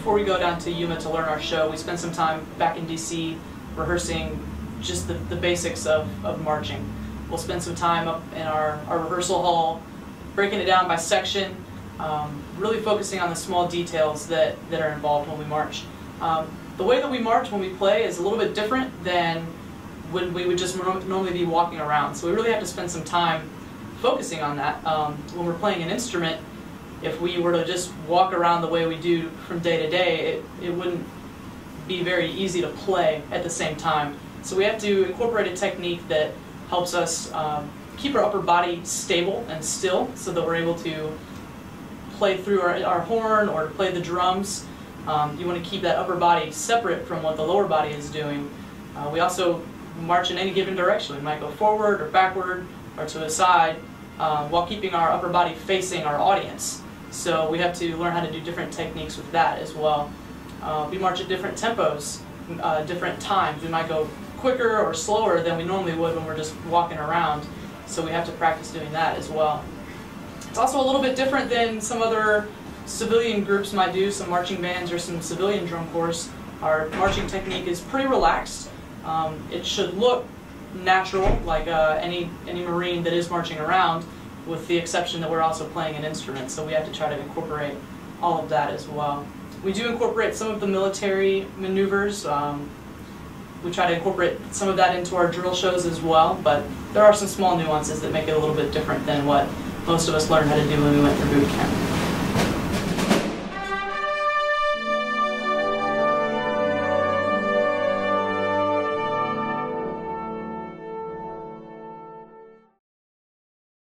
before we go down to Yuma to learn our show, we spend some time back in DC rehearsing just the basics of marching. We'll spend some time up in our rehearsal hall, breaking it down by section, really focusing on the small details that are involved when we march. The way that we march when we play is a little bit different than when we would just normally be walking around. So we really have to spend some time focusing on that. When we're playing an instrument, if we were to just walk around the way we do from day to day, it wouldn't be very easy to play at the same time. So we have to incorporate a technique that helps us keep our upper body stable and still so that we're able to play through our horn or to play the drums. You want to keep that upper body separate from what the lower body is doing. We also march in any given direction. We might go forward or backward or to the side while keeping our upper body facing our audience. So we have to learn how to do different techniques with that as well. We march at different tempos, different times. We might go quicker or slower than we normally would when we're just walking around. So we have to practice doing that as well. It's also a little bit different than some other civilian groups might do, some marching bands or some civilian drum corps. Our marching technique is pretty relaxed. It should look natural, like any Marine that is marching around, with the exception that we're also playing an instrument, so we have to try to incorporate all of that as well. We do incorporate some of the military maneuvers. We try to incorporate some of that into our drill shows as well, but there are some small nuances that make it a little bit different than what most of us learned how to do when we went through boot camp.